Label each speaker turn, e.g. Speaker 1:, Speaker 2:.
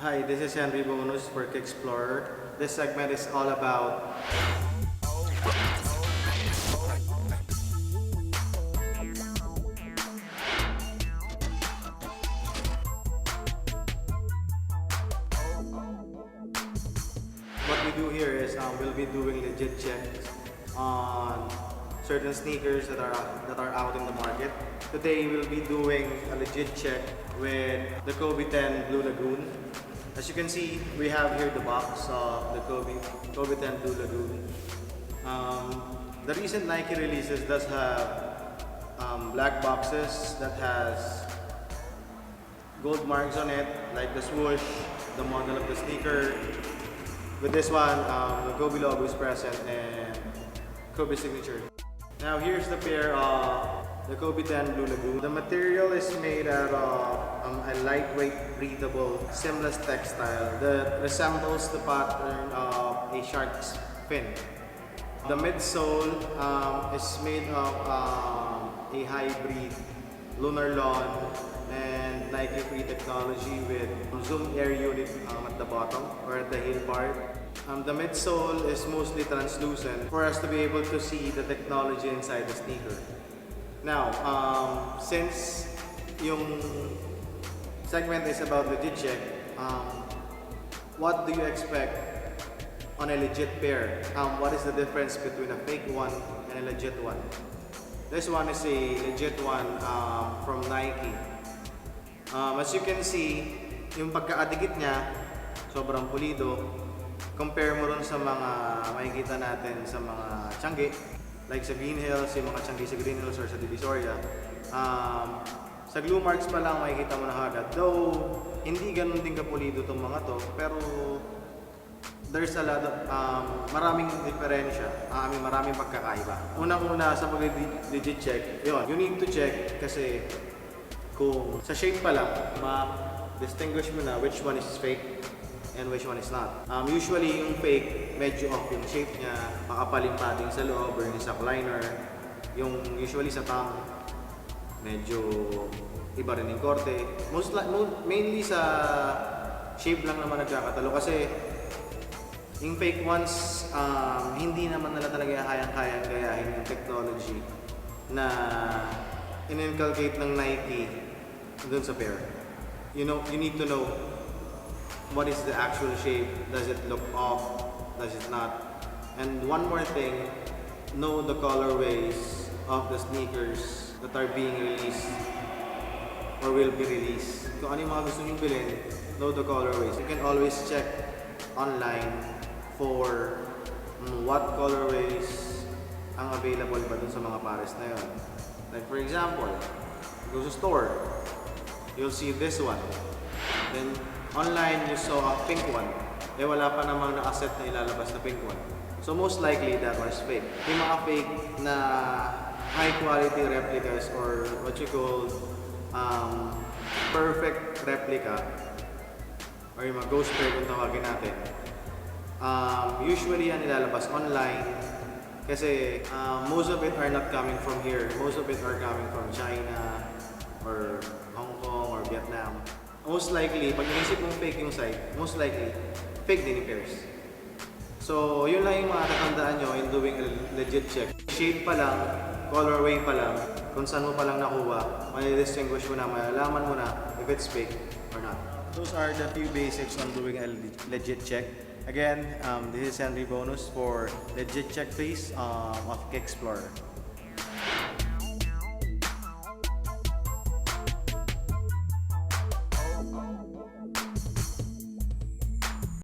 Speaker 1: Hi, this is Henry Bonus for Kicksplorer. This segment is all about what we do here is we'll be doing legit checks on certain sneakers that are out in the market. Today we'll be doing a legit check with the Kobe 10 Blue Lagoon. As you can see, we have here the box of the Kobe 10 Blue Lagoon. The recent Nike releases does have black boxes that has gold marks on it, like the swoosh, the model of the sneaker. With this one, the Kobe logo is present and Kobe signature. Now here's the pair of the Kobe 10 Blue Lagoon. The material is made out of a lightweight, breathable, seamless textile that resembles the pattern of a shark's fin. The midsole is made of a hybrid lunar lawn and Nike Free technology with zoom air unit at the bottom or at the heel part. The midsole is mostly translucent for us to be able to see the technology inside the sneaker. Now, since yung segment is about legit check, what do you expect on a legit pair? What is the difference between a fake one and a legit one? This one is a legit one from Nike. As you can see, yung pagkaadikit niya, sobrang pulido. Compare mo rin sa mga makikita natin sa mga tiyangge, like sa Green Hills, yung mga tiyangge sa Green Hills or sa Divisoria. Sa glue marks pa lang makikita mo na hadat. Though, hindi ganun din kapulido itong mga to, pero there's a lot of, maraming diferensya, maraming pagkakaiba. Unang-una sa mag-legit check, yun, you need to check kasi kung sa shape pa lang, ma-distinguish mo na which one is fake and which one is not. Usually yung fake, medyo off yung shape niya, makapal yung padding sa loob or yung sock liner. Yung usually sa tongue, medyo iba rin yung korte. Mainly sa shape lang naman nagkakatalo kasi yung fake ones, hindi naman nila talaga kayang gayahin yung technology na in-inculcate ng Nike dun sa pair. You need to know what is the actual shape, does it look off, does it not? And one more thing, know the colorways of the sneakers that are being released or will be released. Kung ano yung mga gusto nyo bilhin, know the colorways. You can always check online for what colorways ang available ba dun sa mga pares na yun. Like for example, go sa store, you'll see this one. Then online, you saw a pink one. Eh wala pa namang nakaset na ilalabas na pink one. So most likely, that one is fake. Yung mga fake na high quality replicas or what you call perfect replica or yung mga ghost pair kung tawagin natin. Usually yan ilalabas online kasi most of it are not coming from here. Most of it are coming from China or Hong Kong or Vietnam. Most likely, pag inisip mong fake yung site, most likely, fake din yung pairs. So, yun lang yung mga tatandaan nyo in doing a legit check. Shape pa lang, colorway pa lang, kung saan mo pa lang nakuha, may-distinguish mo na, malalaman mo na if it's fake or not. Those are the few basics on doing a legit check. Again, this is Henry Bonus for Legit Check Please of Kicksplorer.